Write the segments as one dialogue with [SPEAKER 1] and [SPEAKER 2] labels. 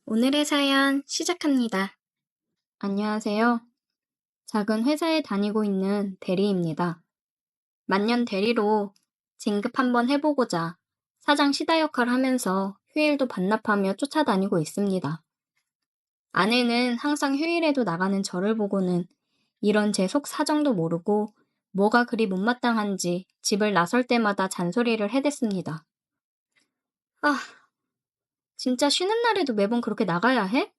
[SPEAKER 1] 오늘의 사연 시작합니다. 안녕하세요. 작은 회사에 다니고 있는 대리입니다. 만년 대리로 진급 한번 해보고자 사장 시다 역할 하면서 휴일도 반납하며 쫓아다니고 있습니다. 아내는 항상 휴일에도 나가는 저를 보고는 이런 제 속 사정도 모르고 뭐가 그리 못마땅한지 집을 나설 때마다 잔소리를 해댔습니다. 아, 진짜 쉬는 날에도 매번 그렇게 나가야 해?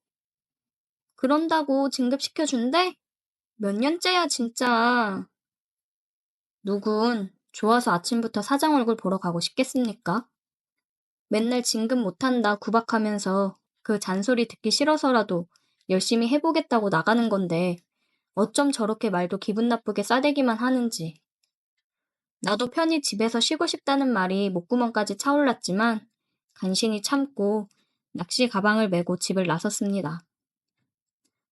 [SPEAKER 1] 그런다고 진급시켜준대? 몇 년째야, 진짜. 누군 좋아서 아침부터 사장 얼굴 보러 가고 싶겠습니까? 맨날 진급 못한다 구박하면서 그 잔소리 듣기 싫어서라도 열심히 해보겠다고 나가는 건데 어쩜 저렇게 말도 기분 나쁘게 싸대기만 하는지. 나도 편히 집에서 쉬고 싶다는 말이 목구멍까지 차올랐지만 간신히 참고 낚시 가방을 메고 집을 나섰습니다.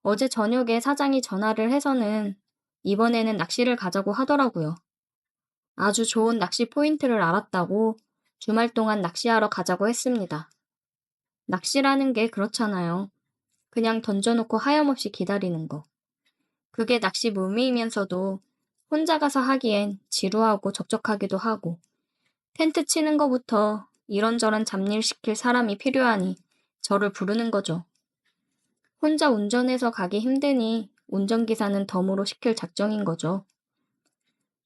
[SPEAKER 1] 어제 저녁에 사장이 전화를 해서는 이번에는 낚시를 가자고 하더라고요. 아주 좋은 낚시 포인트를 알았다고 주말 동안 낚시하러 가자고 했습니다. 낚시라는 게 그렇잖아요. 그냥 던져놓고 하염없이 기다리는 거. 그게 낚시 묘미이면서도 혼자 가서 하기엔 지루하고 적적하기도 하고 텐트 치는 거부터 이런저런 잡일 시킬 사람이 필요하니 저를 부르는 거죠. 혼자 운전해서 가기 힘드니 운전기사는 덤으로 시킬 작정인 거죠.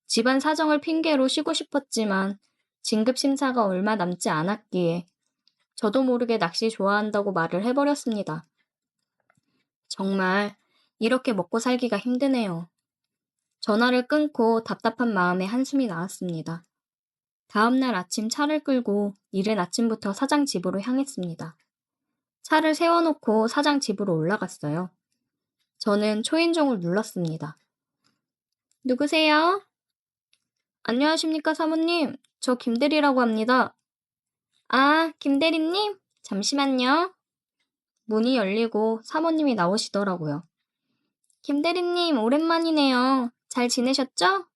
[SPEAKER 1] 집안 사정을 핑계로 쉬고 싶었지만 진급 심사가 얼마 남지 않았기에 저도 모르게 낚시 좋아한다고 말을 해버렸습니다. 정말 이렇게 먹고 살기가 힘드네요. 전화를 끊고 답답한 마음에 한숨이 나왔습니다. 다음날 아침 차를 끌고 이른 아침부터 사장 집으로 향했습니다. 차를 세워놓고 사장 집으로 올라갔어요. 저는 초인종을 눌렀습니다. 누구세요? 안녕하십니까, 사모님. 저 김대리라고 합니다. 아, 김대리님? 잠시만요. 문이 열리고 사모님이 나오시더라고요. 김대리님, 오랜만이네요. 잘 지내셨죠?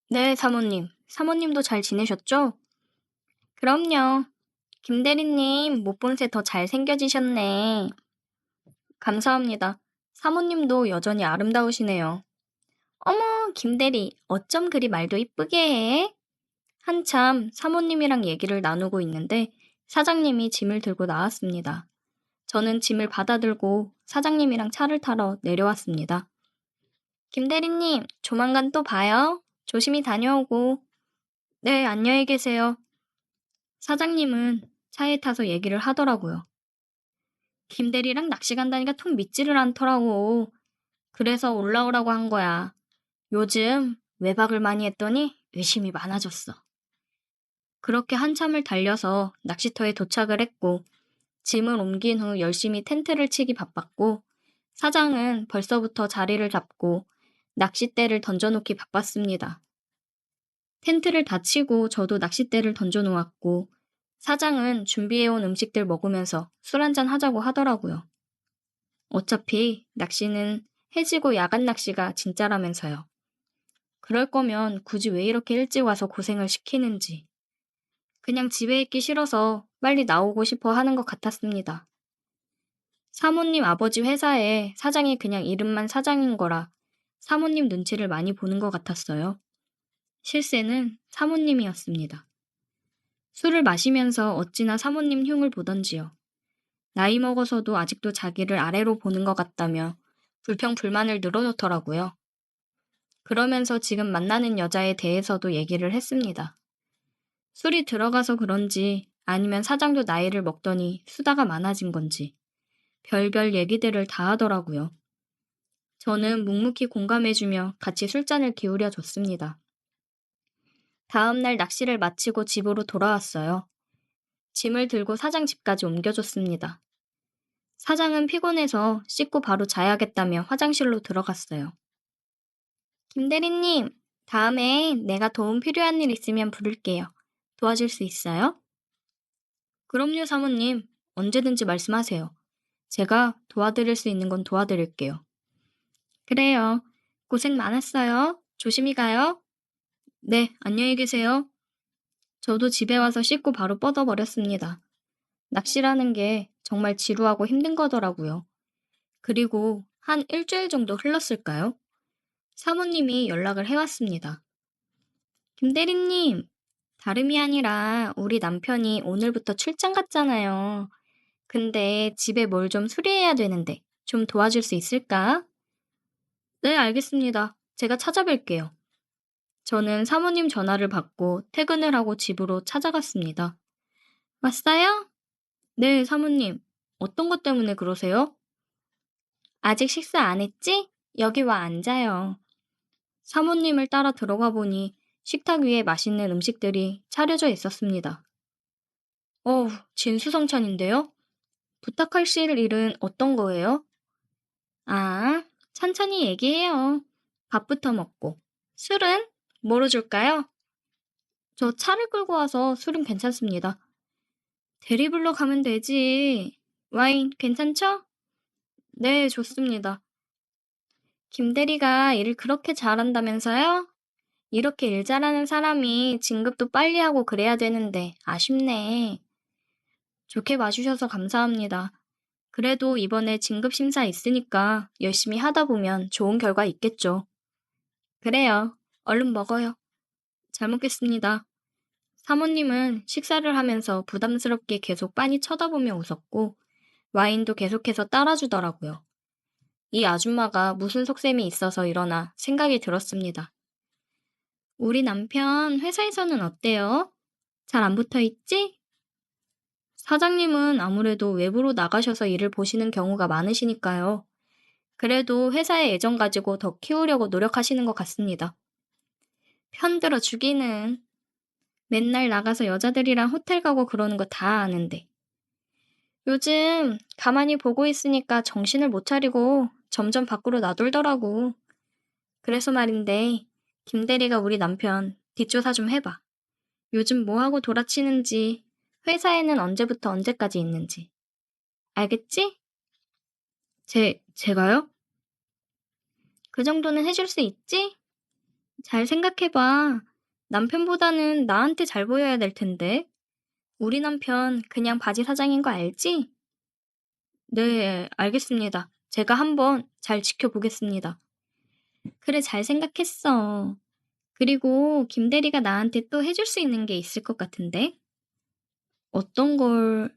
[SPEAKER 1] 네, 사모님. 사모님도 잘 지내셨죠? 그럼요. 김대리님, 못 본 새 더 잘생겨지셨네. 감사합니다. 사모님도 여전히 아름다우시네요. 어머, 김대리, 어쩜 그리 말도 이쁘게 해? 한참 사모님이랑 얘기를 나누고 있는데 사장님이 짐을 들고 나왔습니다. 저는 짐을 받아들고 사장님이랑 차를 타러 내려왔습니다. 김 대리님, 조만간 또 봐요. 조심히 다녀오고. 네, 안녕히 계세요. 사장님은 차에 타서 얘기를 하더라고요. 김 대리랑 낚시 간다니까 통 믿지를 않더라고. 그래서 올라오라고 한 거야. 요즘 외박을 많이 했더니 의심이 많아졌어. 그렇게 한참을 달려서 낚시터에 도착을 했고 짐을 옮긴 후 열심히 텐트를 치기 바빴고 사장은 벌써부터 자리를 잡고 낚싯대를 던져놓기 바빴습니다. 텐트를 다 치고 저도 낚싯대를 던져놓았고 사장은 준비해온 음식들 먹으면서 술 한잔 하자고 하더라고요. 어차피 낚시는 해지고 야간 낚시가 진짜라면서요. 그럴 거면 굳이 왜 이렇게 일찍 와서 고생을 시키는지. 그냥 집에 있기 싫어서 빨리 나오고 싶어 하는 것 같았습니다. 사모님 아버지 회사에 사장이 그냥 이름만 사장인 거라 사모님 눈치를 많이 보는 것 같았어요. 실세는 사모님이었습니다. 술을 마시면서 어찌나 사모님 흉을 보던지요. 나이 먹어서도 아직도 자기를 아래로 보는 것 같다며 불평불만을 늘어놓더라고요. 그러면서 지금 만나는 여자에 대해서도 얘기를 했습니다. 술이 들어가서 그런지 아니면 사장도 나이를 먹더니 수다가 많아진 건지 별별 얘기들을 다 하더라고요. 저는 묵묵히 공감해주며 같이 술잔을 기울여 줬습니다. 다음날 낚시를 마치고 집으로 돌아왔어요. 짐을 들고 사장 집까지 옮겨줬습니다. 사장은 피곤해서 씻고 바로 자야겠다며 화장실로 들어갔어요. 김 대리님, 다음에 내가 도움 필요한 일 있으면 부를게요. 도와줄 수 있어요? 그럼요, 사모님. 언제든지 말씀하세요. 제가 도와드릴 수 있는 건 도와드릴게요. 그래요. 고생 많았어요. 조심히 가요. 네, 안녕히 계세요. 저도 집에 와서 씻고 바로 뻗어버렸습니다. 낚시라는 게 정말 지루하고 힘든 거더라고요. 그리고 한 일주일 정도 흘렀을까요? 사모님이 연락을 해왔습니다. 김 대리님, 다름이 아니라 우리 남편이 오늘부터 출장 갔잖아요. 근데 집에 뭘 좀 수리해야 되는데 좀 도와줄 수 있을까? 네, 알겠습니다. 제가 찾아뵐게요. 저는 사모님 전화를 받고 퇴근을 하고 집으로 찾아갔습니다. 왔어요? 네, 사모님. 어떤 것 때문에 그러세요? 아직 식사 안 했지? 여기 와 앉아요. 사모님을 따라 들어가 보니 식탁 위에 맛있는 음식들이 차려져 있었습니다. 어우, 진수성찬인데요? 부탁할 일은 어떤 거예요? 아, 천천히 얘기해요. 밥부터 먹고. 술은? 뭐로 줄까요? 저 차를 끌고 와서 술은 괜찮습니다. 대리블로 가면 되지. 와인 괜찮죠? 네, 좋습니다. 김 대리가 일을 그렇게 잘한다면서요? 이렇게 일 잘하는 사람이 진급도 빨리 하고 그래야 되는데 아쉽네. 좋게 봐주셔서 감사합니다. 그래도 이번에 진급 심사 있으니까 열심히 하다 보면 좋은 결과 있겠죠. 그래요. 얼른 먹어요. 잘 먹겠습니다. 사모님은 식사를 하면서 부담스럽게 계속 빤히 쳐다보며 웃었고 와인도 계속해서 따라주더라고요. 이 아줌마가 무슨 속셈이 있어서 이러나 생각이 들었습니다. 우리 남편 회사에서는 어때요? 잘 안 붙어 있지? 사장님은 아무래도 외부로 나가셔서 일을 보시는 경우가 많으시니까요. 그래도 회사에 애정 가지고 더 키우려고 노력하시는 것 같습니다. 편들어 주기는. 맨날 나가서 여자들이랑 호텔 가고 그러는 거 다 아는데. 요즘 가만히 보고 있으니까 정신을 못 차리고 점점 밖으로 나돌더라고. 그래서 말인데, 김 대리가 우리 남편 뒷조사 좀 해봐. 요즘 뭐 하고 돌아치는지, 회사에는 언제부터 언제까지 있는지. 알겠지? 제가요? 그 정도는 해줄 수 있지? 잘 생각해봐. 남편보다는 나한테 잘 보여야 될 텐데. 우리 남편 그냥 바지 사장인 거 알지? 네, 알겠습니다. 제가 한번 잘 지켜보겠습니다. 그래, 잘 생각했어. 그리고 김 대리가 나한테 또 해줄 수 있는 게 있을 것 같은데? 어떤 걸...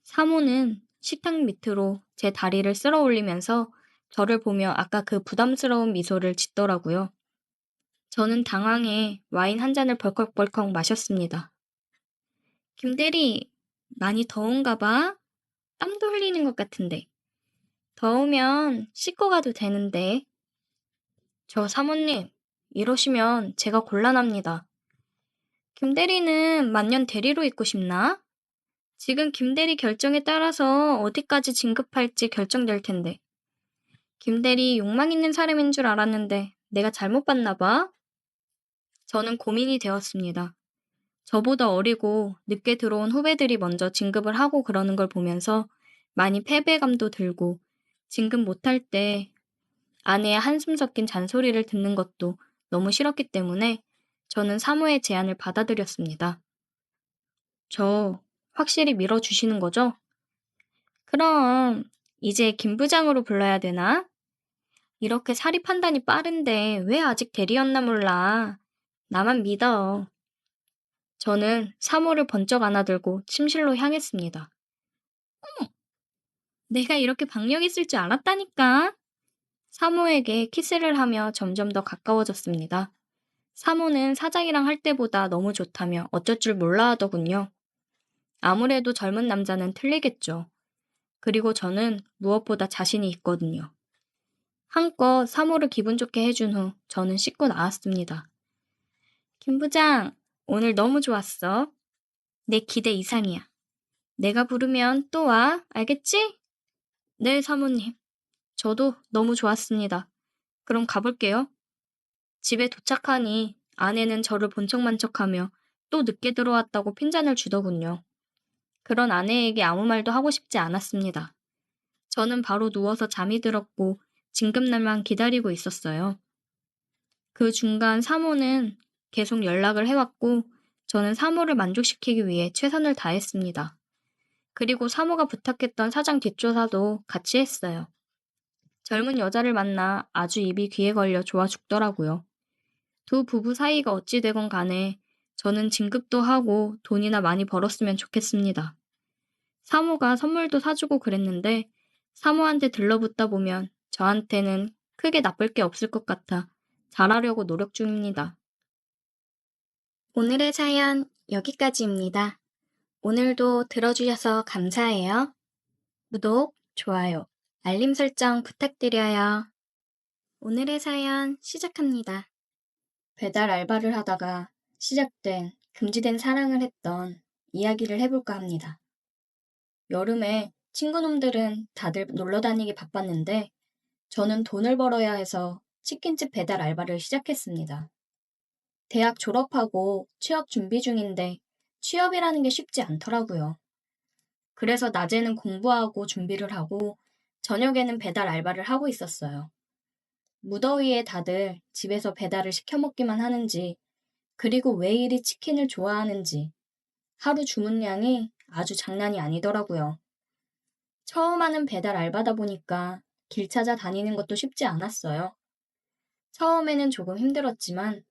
[SPEAKER 1] 사모는 식탁 밑으로 제 다리를 쓸어 올리면서 저를 보며 아까 그 부담스러운 미소를 짓더라고요. 저는 당황해 와인 한 잔을 벌컥벌컥 마셨습니다. 김 대리, 많이 더운가 봐? 땀도 흘리는 것 같은데. 더우면 씻고 가도 되는데. 저 사모님, 이러시면 제가 곤란합니다. 김 대리는 만년 대리로 있고 싶나? 지금 김 대리 결정에 따라서 어디까지 진급할지 결정될 텐데. 김 대리 욕망 있는 사람인 줄 알았는데 내가 잘못 봤나 봐? 저는 고민이 되었습니다. 저보다 어리고 늦게 들어온 후배들이 먼저 진급을 하고 그러는 걸 보면서 많이 패배감도 들고 진급 못할 때 아내의 한숨 섞인 잔소리를 듣는 것도 너무 싫었기 때문에 저는 사모의 제안을 받아들였습니다. 저 확실히 밀어주시는 거죠? 그럼 이제 김 부장으로 불러야 되나? 이렇게 사리 판단이 빠른데 왜 아직 대리였나 몰라. 나만 믿어. 저는 사모를 번쩍 안아들고 침실로 향했습니다. 내가 이렇게 박력 있을 줄 알았다니까. 사모에게 키스를 하며 점점 더 가까워졌습니다. 사모는 사장이랑 할 때보다 너무 좋다며 어쩔 줄 몰라 하더군요. 아무래도 젊은 남자는 틀리겠죠. 그리고 저는 무엇보다 자신이 있거든요. 한껏 사모를 기분 좋게 해준 후 저는 씻고 나왔습니다. 김 부장, 오늘 너무 좋았어. 내 기대 이상이야. 내가 부르면 또 와, 알겠지? 네, 사모님. 저도 너무 좋았습니다. 그럼 가볼게요. 집에 도착하니 아내는 저를 본 척만 척하며 또 늦게 들어왔다고 핀잔을 주더군요. 그런 아내에게 아무 말도 하고 싶지 않았습니다. 저는 바로 누워서 잠이 들었고 진급날만 기다리고 있었어요. 그 중간 사모는 계속 연락을 해왔고 저는 사모를 만족시키기 위해 최선을 다했습니다. 그리고 사모가 부탁했던 사장 뒷조사도 같이 했어요. 젊은 여자를 만나 아주 입이 귀에 걸려 좋아 죽더라고요. 두 부부 사이가 어찌 되건 간에 저는 진급도 하고 돈이나 많이 벌었으면 좋겠습니다. 사모가 선물도 사주고 그랬는데 사모한테 들러붙다 보면 저한테는 크게 나쁠 게 없을 것 같아 잘하려고 노력 중입니다. 오늘의 사연 여기까지입니다. 오늘도 들어주셔서 감사해요. 구독, 좋아요, 알림 설정 부탁드려요. 오늘의 사연 시작합니다. 배달 알바를 하다가 시작된 금지된 사랑을 했던 이야기를 해볼까 합니다. 여름에 친구놈들은 다들 놀러 다니기 바빴는데 저는 돈을 벌어야 해서 치킨집 배달 알바를 시작했습니다. 대학 졸업하고 취업 준비 중인데 취업이라는 게 쉽지 않더라고요. 그래서 낮에는 공부하고 준비를 하고 저녁에는 배달 알바를 하고 있었어요. 무더위에 다들 집에서 배달을 시켜 먹기만 하는지, 그리고 왜 이리 치킨을 좋아하는지 하루 주문량이 아주 장난이 아니더라고요. 처음 하는 배달 알바다 보니까 길 찾아 다니는 것도 쉽지 않았어요. 처음에는 조금 힘들었지만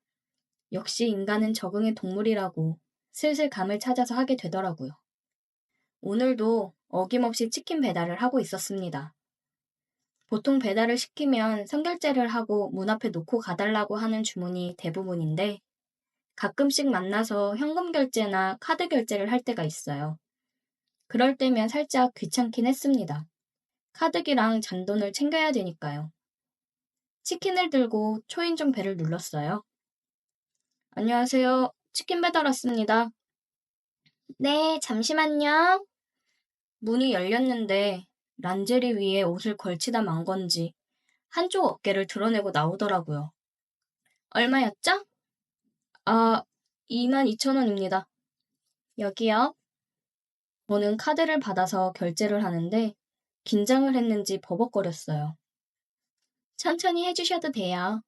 [SPEAKER 1] 역시 인간은 적응의 동물이라고 슬슬 감을 찾아서 하게 되더라고요. 오늘도 어김없이 치킨 배달을 하고 있었습니다. 보통 배달을 시키면 선결제를 하고 문 앞에 놓고 가달라고 하는 주문이 대부분인데 가끔씩 만나서 현금 결제나 카드 결제를 할 때가 있어요. 그럴 때면 살짝 귀찮긴 했습니다. 카드기랑 잔돈을 챙겨야 되니까요. 치킨을 들고 초인종 벨을 눌렀어요. 안녕하세요. 치킨 배달 왔습니다. 네, 잠시만요. 문이 열렸는데 란제리 위에 옷을 걸치다 만 건지 한쪽 어깨를 드러내고 나오더라고요. 얼마였죠? 아, 22,000원입니다. 여기요. 저는 카드를 받아서 결제를 하는데 긴장을 했는지 버벅거렸어요. 천천히 해주셔도 돼요.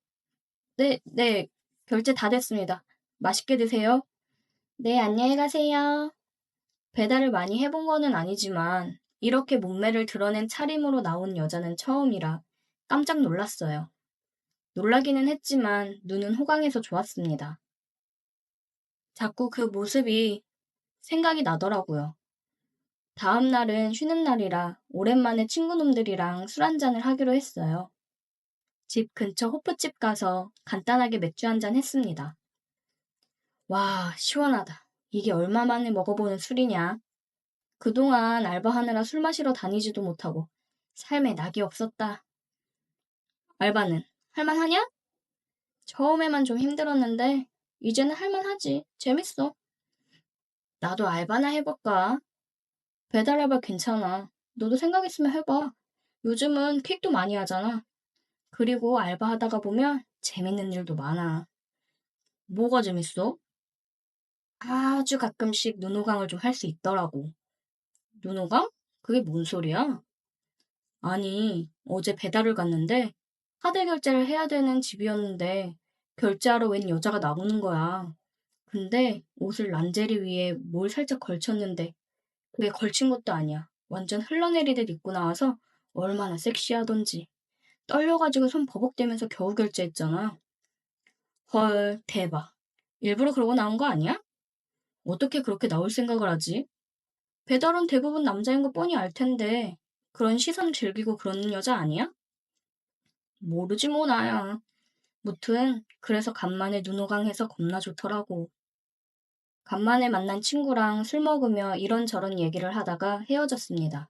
[SPEAKER 1] 네, 결제 다 됐습니다. 맛있게 드세요. 네, 안녕히 가세요. 배달을 많이 해본 거는 아니지만 이렇게 몸매를 드러낸 차림으로 나온 여자는 처음이라 깜짝 놀랐어요. 놀라기는 했지만 눈은 호강해서 좋았습니다. 자꾸 그 모습이 생각이 나더라고요. 다음 날은 쉬는 날이라 오랜만에 친구놈들이랑 술 한잔을 하기로 했어요. 집 근처 호프집 가서 간단하게 맥주 한잔 했습니다. 와, 시원하다. 이게 얼마 만에 먹어보는 술이냐? 그동안 알바하느라 술 마시러 다니지도 못하고 삶에 낙이 없었다. 알바는 할만하냐? 처음에만 좀 힘들었는데 이제는 할만하지. 재밌어. 나도 알바나 해볼까? 배달 알바 괜찮아. 너도 생각 있으면 해봐. 요즘은 퀵도 많이 하잖아. 그리고 알바하다가 보면 재밌는 일도 많아. 뭐가 재밌어? 아주 가끔씩 눈호강을 좀 할 수 있더라고. 눈호강? 그게 뭔 소리야? 아니, 어제 배달을 갔는데 카드 결제를 해야 되는 집이었는데 결제하러 웬 여자가 나오는 거야. 근데 옷을 란제리 위에 뭘 살짝 걸쳤는데 그게 걸친 것도 아니야. 완전 흘러내리듯 입고 나와서 얼마나 섹시하던지. 떨려가지고 손 버벅대면서 겨우 결제했잖아. 헐, 대박. 일부러 그러고 나온 거 아니야? 어떻게 그렇게 나올 생각을 하지? 배달은 대부분 남자인 거 뻔히 알 텐데 그런 시선 즐기고 그러는 여자 아니야? 모르지 뭐 나야. 무튼 그래서 간만에 눈호강해서 겁나 좋더라고. 간만에 만난 친구랑 술 먹으며 이런저런 얘기를 하다가 헤어졌습니다.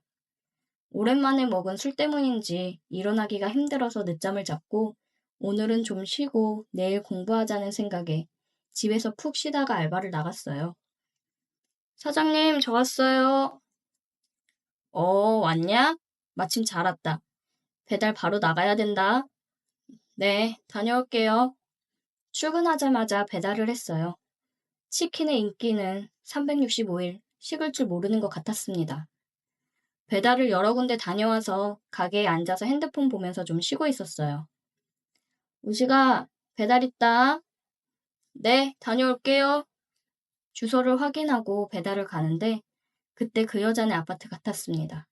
[SPEAKER 1] 오랜만에 먹은 술 때문인지 일어나기가 힘들어서 늦잠을 잤고 오늘은 좀 쉬고 내일 공부하자는 생각에 집에서 푹 쉬다가 알바를 나갔어요. 사장님, 저 왔어요. 왔냐? 마침 잘 왔다. 배달 바로 나가야 된다. 네, 다녀올게요. 출근하자마자 배달을 했어요. 치킨의 인기는 365일 식을 줄 모르는 것 같았습니다. 배달을 여러 군데 다녀와서 가게에 앉아서 핸드폰 보면서 좀 쉬고 있었어요. 우식아, 배달 있다. 네, 다녀올게요. 주소를 확인하고 배달을 가는데 그때 그 여자네 아파트 같았습니다.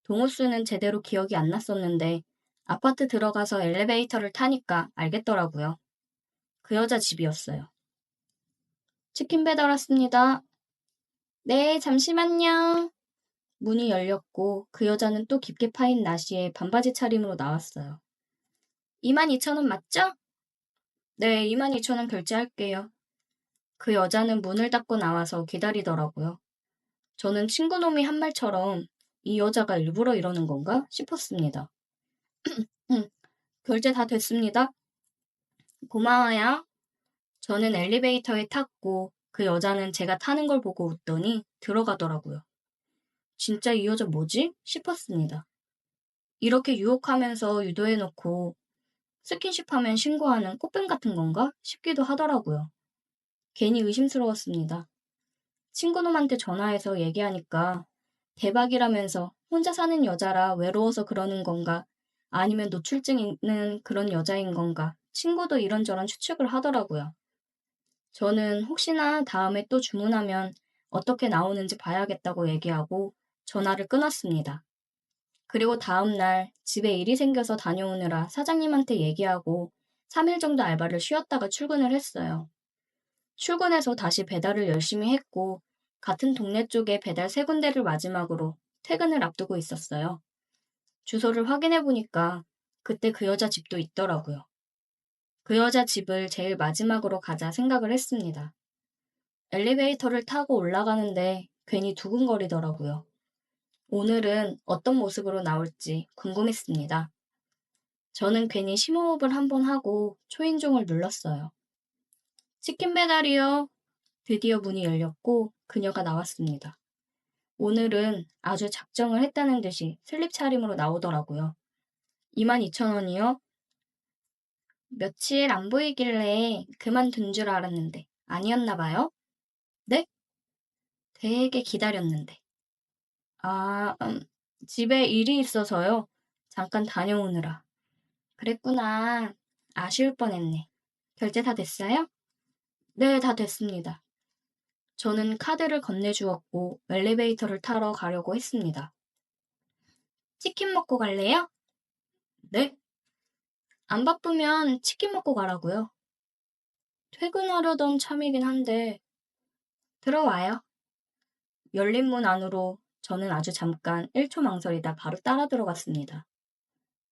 [SPEAKER 1] 동호수는 제대로 기억이 안 났었는데 아파트 들어가서 엘리베이터를 타니까 알겠더라고요. 그 여자 집이었어요. 치킨 배달 왔습니다. 네, 잠시만요. 문이 열렸고 그 여자는 또 깊게 파인 나시에 반바지 차림으로 나왔어요. 22,000원 맞죠? 네, 22,000원 결제할게요. 그 여자는 문을 닫고 나와서 기다리더라고요. 저는 친구놈이 한 말처럼 이 여자가 일부러 이러는 건가 싶었습니다. 결제 다 됐습니다. 고마워요. 저는 엘리베이터에 탔고 그 여자는 제가 타는 걸 보고 웃더니 들어가더라고요. 진짜 이 여자 뭐지? 싶었습니다. 이렇게 유혹하면서 유도해놓고 스킨십하면 신고하는 꽃뱀 같은 건가? 싶기도 하더라고요. 괜히 의심스러웠습니다. 친구놈한테 전화해서 얘기하니까 대박이라면서 혼자 사는 여자라 외로워서 그러는 건가? 아니면 노출증 있는 그런 여자인 건가? 친구도 이런저런 추측을 하더라고요. 저는 혹시나 다음에 또 주문하면 어떻게 나오는지 봐야겠다고 얘기하고 전화를 끊었습니다. 그리고 다음날 집에 일이 생겨서 다녀오느라 사장님한테 얘기하고 3일 정도 알바를 쉬었다가 출근을 했어요. 출근해서 다시 배달을 열심히 했고 같은 동네 쪽에 배달 3군데를 마지막으로 퇴근을 앞두고 있었어요. 주소를 확인해 보니까 그때 그 여자 집도 있더라고요. 그 여자 집을 제일 마지막으로 가자 생각을 했습니다. 엘리베이터를 타고 올라가는데 괜히 두근거리더라고요. 오늘은 어떤 모습으로 나올지 궁금했습니다. 저는 괜히 심호흡을 한번 하고 초인종을 눌렀어요. 치킨 배달이요. 드디어 문이 열렸고 그녀가 나왔습니다. 오늘은 아주 작정을 했다는 듯이 슬립 차림으로 나오더라고요. 22,000원이요? 며칠 안 보이길래 그만둔 줄 알았는데 아니었나 봐요? 네? 되게 기다렸는데. 아, 집에 일이 있어서요. 잠깐 다녀오느라. 그랬구나. 아쉬울 뻔했네. 결제 다 됐어요? 네, 다 됐습니다. 저는 카드를 건네주었고 엘리베이터를 타러 가려고 했습니다. 치킨 먹고 갈래요? 네? 안 바쁘면 치킨 먹고 가라고요. 퇴근하려던 참이긴 한데 들어와요. 열린 문 안으로 저는 아주 잠깐 1초 망설이다 바로 따라 들어갔습니다.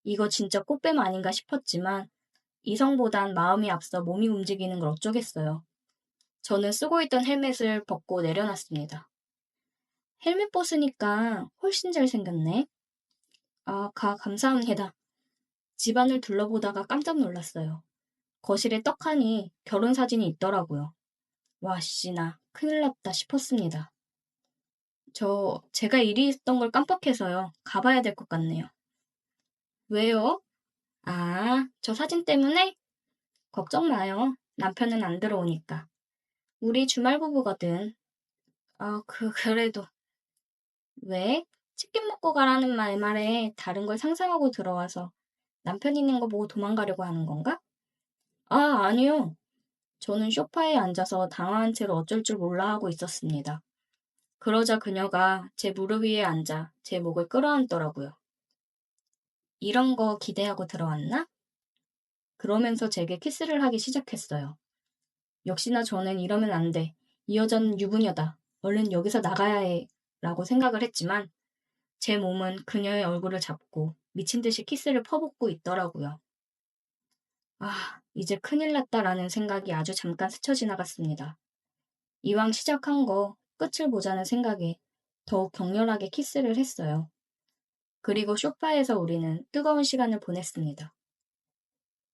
[SPEAKER 1] 이거 진짜 꽃뱀 아닌가 싶었지만 이성보단 마음이 앞서 몸이 움직이는 걸 어쩌겠어요. 저는 쓰고 있던 헬멧을 벗고 내려놨습니다. 헬멧 벗으니까 훨씬 잘생겼네. 아, 감사합니다. 집안을 둘러보다가 깜짝 놀랐어요. 거실에 떡하니 결혼 사진이 있더라고요. 와, 씨나 큰일 났다 싶었습니다. 제가 일이 있던 걸 깜빡해서요. 가봐야 될 것 같네요. 왜요? 아, 저 사진 때문에? 걱정 마요. 남편은 안 들어오니까. 우리 주말 부부거든. 아, 그래도. 왜? 치킨 먹고 가라는 말에 다른 걸 상상하고 들어와서 남편 있는 거 보고 도망가려고 하는 건가? 아, 아니요. 저는 소파에 앉아서 당황한 채로 어쩔 줄 몰라 하고 있었습니다. 그러자 그녀가 제 무릎 위에 앉아 제 목을 끌어안더라고요. 이런 거 기대하고 들어왔나? 그러면서 제게 키스를 하기 시작했어요. 역시나 저는 이러면 안 돼. 이 여자는 유부녀다. 얼른 여기서 나가야 해. 라고 생각을 했지만 제 몸은 그녀의 얼굴을 잡고 미친 듯이 키스를 퍼붓고 있더라고요. 아, 이제 큰일 났다라는 생각이 아주 잠깐 스쳐 지나갔습니다. 이왕 시작한 거 끝을 보자는 생각에 더욱 격렬하게 키스를 했어요. 그리고 소파에서 우리는 뜨거운 시간을 보냈습니다.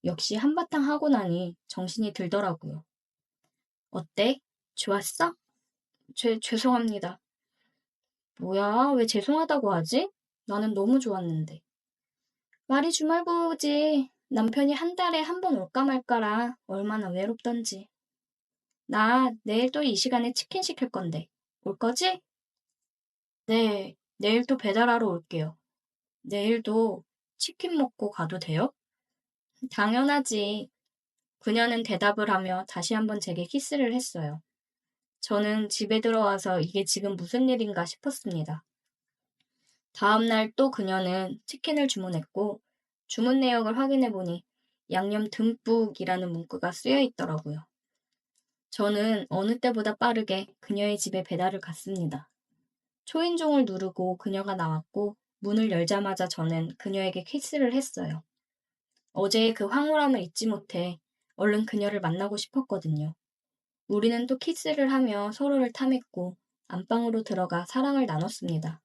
[SPEAKER 1] 역시 한바탕 하고 나니 정신이 들더라고요. 어때? 좋았어? 죄송합니다. 뭐야, 왜 죄송하다고 하지? 나는 너무 좋았는데. 말이 주말부부지. 남편이 한 달에 한 번 올까 말까라 얼마나 외롭던지. 나 내일 또 이 시간에 치킨 시킬 건데. 올 거지? 네, 내일 또 배달하러 올게요. 내일도 치킨 먹고 가도 돼요? 당연하지. 그녀는 대답을 하며 다시 한번 제게 키스를 했어요. 저는 집에 들어와서 이게 지금 무슨 일인가 싶었습니다. 다음날 또 그녀는 치킨을 주문했고 주문 내역을 확인해 보니 양념 듬뿍이라는 문구가 쓰여 있더라고요. 저는 어느 때보다 빠르게 그녀의 집에 배달을 갔습니다. 초인종을 누르고 그녀가 나왔고 문을 열자마자 저는 그녀에게 키스를 했어요. 어제의 그 황홀함을 잊지 못해 얼른 그녀를 만나고 싶었거든요. 우리는 또 키스를 하며 서로를 탐했고 안방으로 들어가 사랑을 나눴습니다.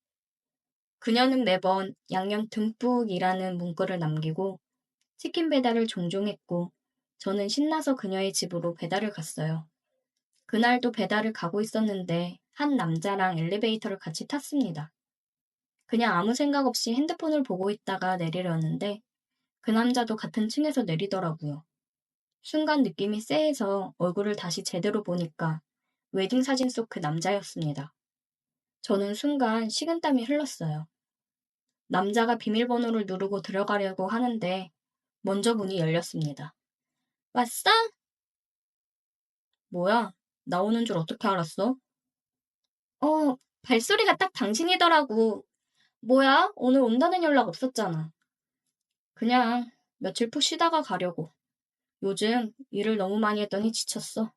[SPEAKER 1] 그녀는 매번 양념 듬뿍이라는 문구를 남기고 치킨 배달을 종종 했고 저는 신나서 그녀의 집으로 배달을 갔어요. 그날도 배달을 가고 있었는데 한 남자랑 엘리베이터를 같이 탔습니다. 그냥 아무 생각 없이 핸드폰을 보고 있다가 내리려는데 그 남자도 같은 층에서 내리더라고요. 순간 느낌이 쎄해서 얼굴을 다시 제대로 보니까 웨딩 사진 속 그 남자였습니다. 저는 순간 식은땀이 흘렀어요. 남자가 비밀번호를 누르고 들어가려고 하는데 먼저 문이 열렸습니다. 왔어? 뭐야? 나오는 줄 어떻게 알았어? 발소리가 딱 당신이더라고. 뭐야? 오늘 온다는 연락 없었잖아. 그냥 며칠 푹 쉬다가 가려고. 요즘 일을 너무 많이 했더니 지쳤어.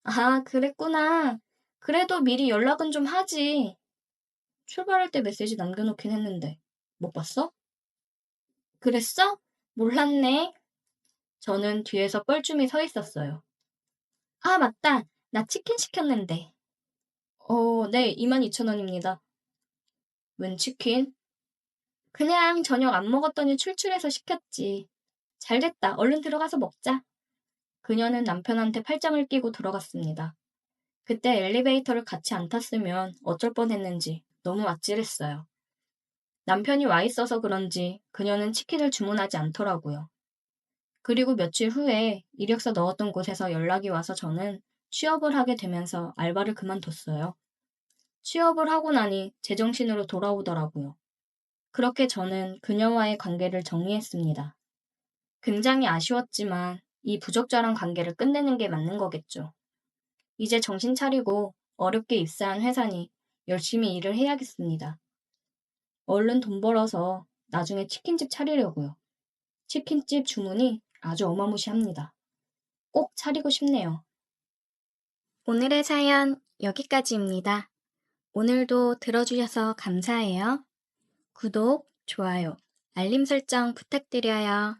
[SPEAKER 1] 아, 그랬구나. 그래도 미리 연락은 좀 하지. 출발할 때 메시지 남겨놓긴 했는데. 못 봤어? 그랬어? 몰랐네. 저는 뒤에서 뻘쭘히 서 있었어요. 아, 맞다. 나 치킨 시켰는데. 네, 22,000원입니다. 웬 치킨? 그냥 저녁 안 먹었더니 출출해서 시켰지. 잘됐다. 얼른 들어가서 먹자. 그녀는 남편한테 팔짱을 끼고 들어갔습니다. 그때 엘리베이터를 같이 안 탔으면 어쩔 뻔했는지 너무 아찔했어요. 남편이 와 있어서 그런지 그녀는 치킨을 주문하지 않더라고요. 그리고 며칠 후에 이력서 넣었던 곳에서 연락이 와서 저는 취업을 하게 되면서 알바를 그만뒀어요. 취업을 하고 나니 제정신으로 돌아오더라고요. 그렇게 저는 그녀와의 관계를 정리했습니다. 굉장히 아쉬웠지만 이 부적절한 관계를 끝내는 게 맞는 거겠죠. 이제 정신 차리고 어렵게 입사한 회사니 열심히 일을 해야겠습니다. 얼른 돈 벌어서 나중에 치킨집 차리려고요. 치킨집 주문이 아주 어마무시합니다. 꼭 차리고 싶네요. 오늘의 사연 여기까지입니다. 오늘도 들어주셔서 감사해요. 구독, 좋아요, 알림 설정 부탁드려요.